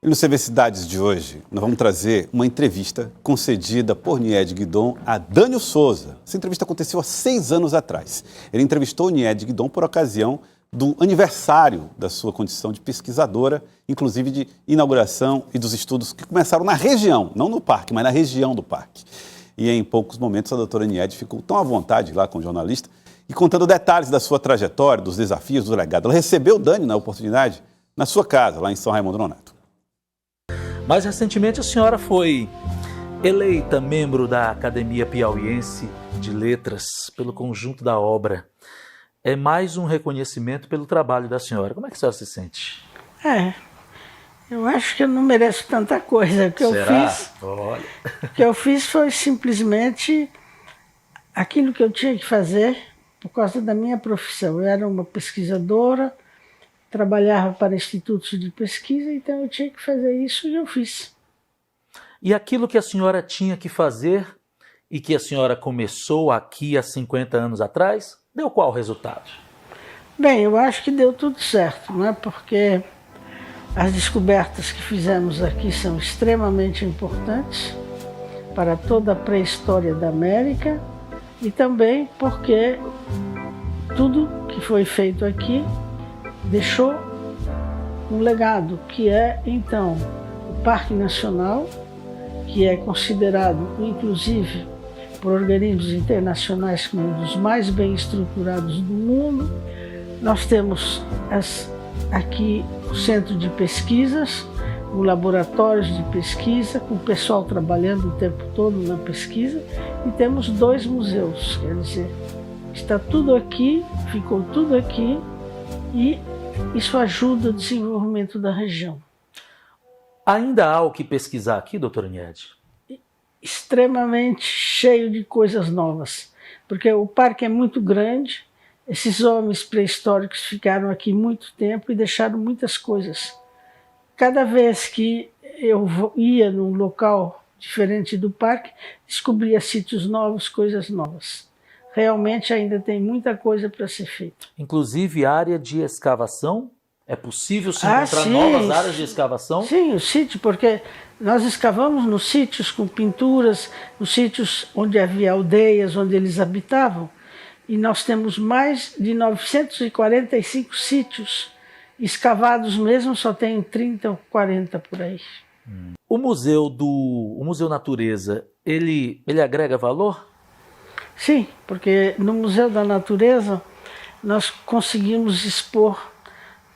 E no CV Cidades de hoje, nós vamos trazer uma entrevista concedida por Nied Guidon a Dânio Souza. Essa entrevista aconteceu há 6 anos atrás. Ele entrevistou Nied Guidon por ocasião do aniversário da sua condição de pesquisadora, inclusive de inauguração e dos estudos que começaram na região, não no parque, mas na região do parque. E em poucos momentos a doutora Nied ficou tão à vontade lá com o jornalista e contando detalhes da sua trajetória, dos desafios, do legado. Ela recebeu o Dânio na oportunidade na sua casa, lá em São Raimundo Nonato. Mais recentemente a senhora foi eleita membro da Academia Piauiense de Letras pelo conjunto da obra. É mais um reconhecimento pelo trabalho da senhora. Como é que a senhora se sente? Eu acho que eu não mereço tanta coisa. O que eu fiz foi simplesmente aquilo que eu tinha que fazer por causa da minha profissão. Eu era uma pesquisadora, trabalhava para institutos de pesquisa, então eu tinha que fazer isso e eu fiz. E aquilo que a senhora tinha que fazer e que a senhora começou aqui há 50 anos atrás, deu qual resultado? Bem, eu acho que deu tudo certo, não é? Porque as descobertas que fizemos aqui são extremamente importantes para toda a pré-história da América e também porque tudo que foi feito aqui deixou um legado, que é, então, o Parque Nacional, que é considerado, inclusive, por organismos internacionais como um dos mais bem estruturados do mundo. Nós temos aqui o centro de pesquisas, o laboratórios de pesquisa, com o pessoal trabalhando o tempo todo na pesquisa, e temos 2 museus, quer dizer, está tudo aqui, ficou tudo aqui, e isso ajuda o desenvolvimento da região. Ainda há o que pesquisar aqui, doutora Nied? Extremamente cheio de coisas novas, porque o parque é muito grande, esses homens pré-históricos ficaram aqui muito tempo e deixaram muitas coisas. Cada vez que eu ia num local diferente do parque, descobria sítios novos, coisas novas. Realmente ainda tem muita coisa para ser feita. Inclusive área de escavação? É possível se encontrar novas áreas de escavação? Sim, o sítio, porque nós escavamos nos sítios com pinturas, nos sítios onde havia aldeias, onde eles habitavam, e nós temos mais de 945 sítios escavados mesmo, só tem 30 ou 40 por aí. O Museu Natureza, ele agrega valor? Sim, porque no Museu da Natureza nós conseguimos expor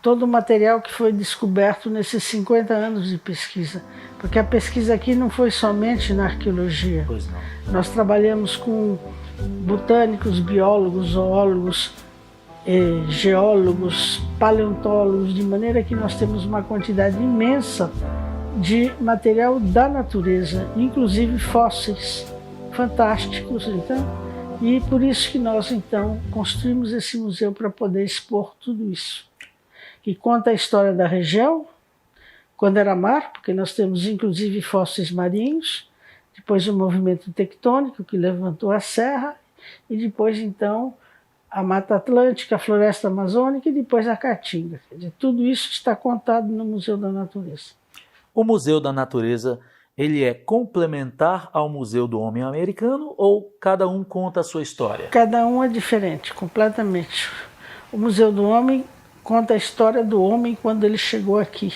todo o material que foi descoberto nesses 50 anos de pesquisa. Porque a pesquisa aqui não foi somente na arqueologia. Pois não. Nós trabalhamos com botânicos, biólogos, zoólogos, geólogos, paleontólogos, de maneira que nós temos uma quantidade imensa de material da natureza, inclusive fósseis fantásticos. E por isso que nós, então, construímos esse museu para poder expor tudo isso. Que conta a história da região, quando era mar, porque nós temos inclusive fósseis marinhos, depois o movimento tectônico que levantou a serra, e depois então a Mata Atlântica, a Floresta Amazônica e depois a Caatinga. Quer dizer, tudo isso está contado no Museu da Natureza. O Museu da Natureza, ele é complementar ao Museu do Homem Americano ou cada um conta a sua história? Cada um é diferente, completamente. O Museu do Homem conta a história do homem quando ele chegou aqui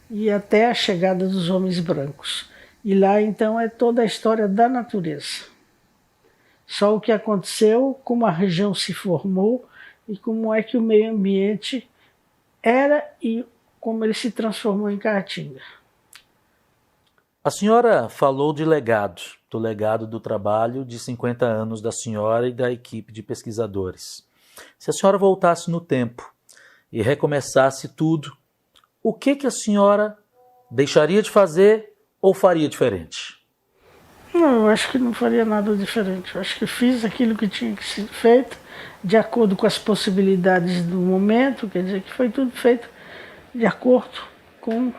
e até a chegada dos homens brancos. E lá, então, é toda a história da natureza. Só o que aconteceu, como a região se formou e como é que o meio ambiente era e como ele se transformou em Caatinga. A senhora falou de legado, do legado do trabalho de 50 anos da senhora e da equipe de pesquisadores. Se a senhora voltasse no tempo e recomeçasse tudo, o que a senhora deixaria de fazer ou faria diferente? Não, eu acho que não faria nada diferente. Eu acho que fiz aquilo que tinha que ser feito, de acordo com as possibilidades do momento, quer dizer que foi tudo feito de acordo com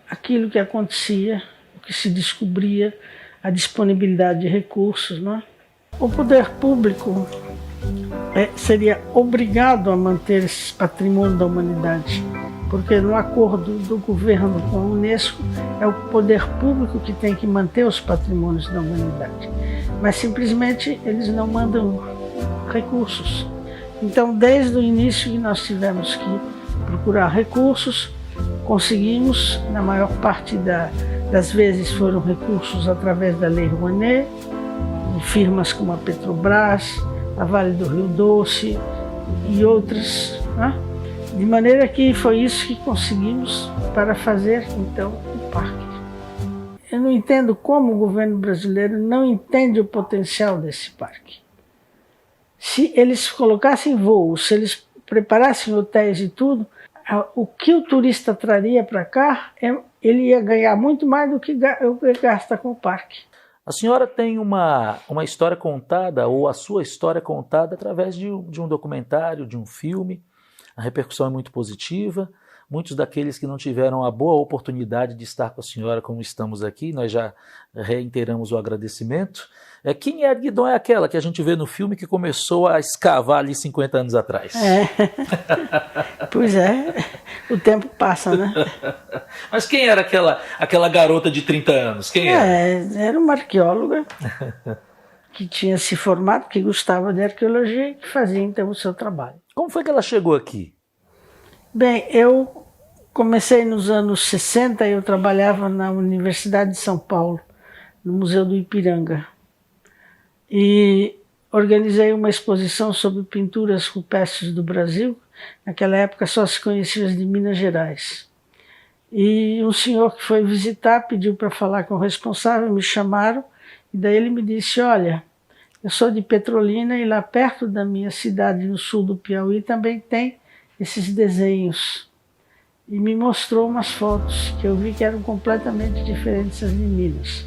aquilo que acontecia, o que se descobria, a disponibilidade de recursos, não é? O poder público seria obrigado a manter esse patrimônio da humanidade. porque no acordo do governo com a Unesco é o poder público que tem que manter os patrimônios da humanidade, mas simplesmente eles não mandam recursos. Então, desde o início que nós tivemos que procurar recursos, conseguimos, na maior parte das vezes foram recursos através da Lei Rouanet, de firmas como a Petrobras, a Vale do Rio Doce e outras, né? De maneira que foi isso que conseguimos para fazer, então, o parque. Eu não entendo como o governo brasileiro não entende o potencial desse parque. Se eles colocassem voos, se eles preparassem hotéis e tudo, o que o turista traria para cá, ele ia ganhar muito mais do que gasta com o parque. A senhora tem uma história contada, ou a sua história contada, através de um documentário, de um filme. A repercussão é muito positiva. Muitos daqueles que não tiveram a boa oportunidade de estar com a senhora como estamos aqui, nós já reiteramos o agradecimento. Quem é Guidon? É aquela que a gente vê no filme que começou a escavar ali 50 anos atrás. Pois é, o tempo passa, né? Mas quem era aquela garota de 30 anos? Quem era? Era uma arqueóloga que tinha se formado, que gostava de arqueologia e que fazia então o seu trabalho. Como foi que ela chegou aqui? Bem, eu comecei nos anos 60, eu trabalhava na Universidade de São Paulo, no Museu do Ipiranga, e organizei uma exposição sobre pinturas rupestres do Brasil. Naquela época só se conhecia as de Minas Gerais. E um senhor que foi visitar pediu para falar com o responsável, me chamaram, e daí ele me disse, olha, eu sou de Petrolina e lá perto da minha cidade, no sul do Piauí, também tem esses desenhos. E me mostrou umas fotos que eu vi que eram completamente diferentes das de Minas.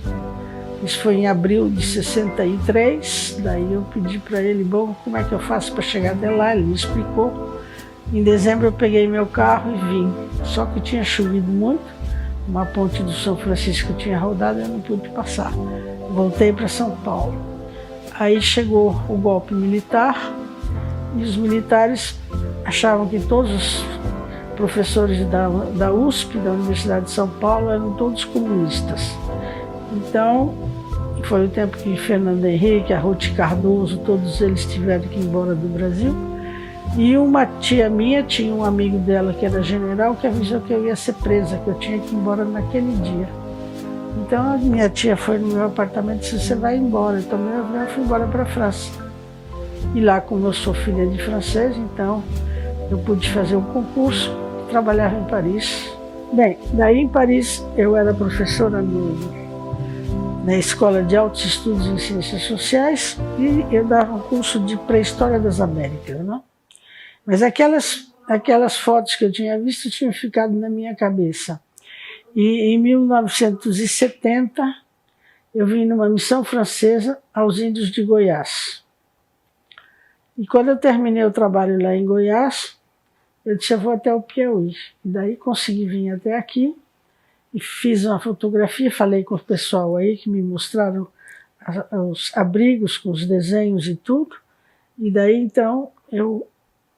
Isso foi em abril de 63, daí eu pedi para ele, bom, como é que eu faço para chegar até lá? Ele me explicou. Em dezembro eu peguei meu carro e vim. Só que tinha chovido muito, uma ponte do São Francisco tinha rodado e eu não pude passar. Voltei para São Paulo. Aí chegou o golpe militar e os militares achavam que todos os professores da USP, da Universidade de São Paulo, eram todos comunistas. Então, foi o tempo que Fernando Henrique, a Ruth Cardoso, todos eles tiveram que ir embora do Brasil. E uma tia minha tinha um amigo dela que era general que avisou que eu ia ser presa, que eu tinha que ir embora naquele dia. Então a minha tia foi no meu apartamento e disse, você vai embora. Então eu fui embora para a França. E lá, como eu sou filha de francês, então eu pude fazer um concurso, trabalhava em Paris. Bem, daí em Paris eu era professora na Escola de Altos Estudos em Ciências Sociais e eu dava um curso de Pré-História das Américas, né? Mas aquelas fotos que eu tinha visto tinham ficado na minha cabeça. E em 1970 eu vim numa missão francesa aos índios de Goiás. E quando eu terminei o trabalho lá em Goiás, eu disse, eu vou até o Piauí. E daí consegui vir até aqui e fiz uma fotografia, falei com o pessoal aí que me mostraram os abrigos com os desenhos e tudo. E daí então,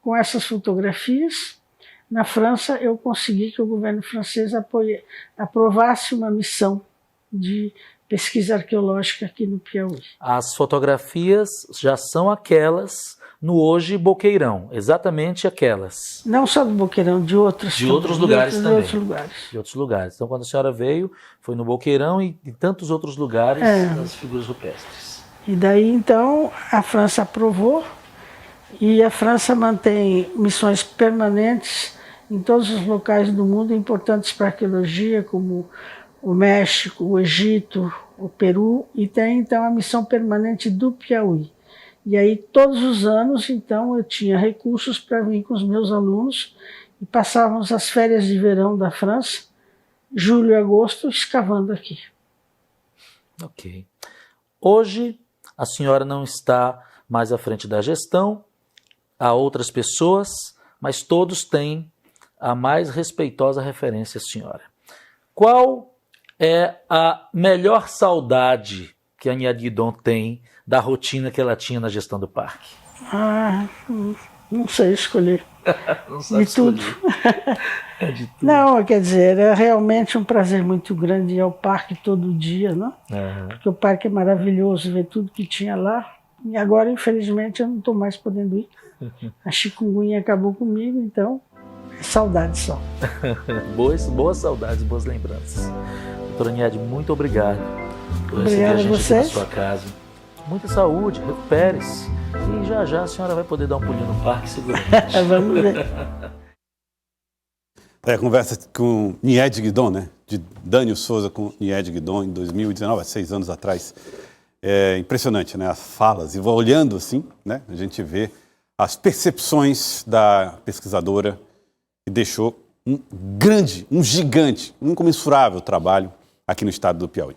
com essas fotografias, na França eu consegui que o governo francês aprovasse uma missão de pesquisa arqueológica aqui no Piauí. As fotografias já são aquelas no hoje Boqueirão, exatamente aquelas. Não só do Boqueirão, de outros lugares também. De outros lugares. De outros lugares. Então, quando a senhora veio, foi no Boqueirão e em tantos outros lugares das figuras rupestres. E daí, então, a França aprovou e a França mantém missões permanentes em todos os locais do mundo importantes para a arqueologia, como o México, o Egito, o Peru, e tem, então, a missão permanente do Piauí. E aí, todos os anos, então, eu tinha recursos para vir com os meus alunos e passávamos as férias de verão da França, julho e agosto, escavando aqui. Ok. Hoje, a senhora não está mais à frente da gestão, há outras pessoas, mas todos têm a mais respeitosa referência à senhora. Qual é a melhor saudade que a Nied Guidon tem da rotina que ela tinha na gestão do parque? Não sei escolher. Não sabe De tudo. É de tudo. Não, quer dizer, é realmente um prazer muito grande ir ao parque todo dia, né? Porque o parque é maravilhoso, ver tudo que tinha lá. E agora, infelizmente, eu não estou mais podendo ir. A chikungunya acabou comigo, então, é saudade só. Boas saudades, boas lembranças. Doutora Niede, muito obrigado por receber Obrigada a gente a aqui vocês. na sua casa. Muita saúde, recupere-se. E já já a senhora vai poder dar um pulinho no parque seguramente. Vamos ver. Conversa com Niede Guidon, né? De Dânio Souza com Niede Guidon em 2019, há 6 anos atrás. É impressionante, né? As falas, e olhando assim, né? A gente vê as percepções da pesquisadora que deixou um gigante, um incomensurável trabalho aqui no estado do Piauí.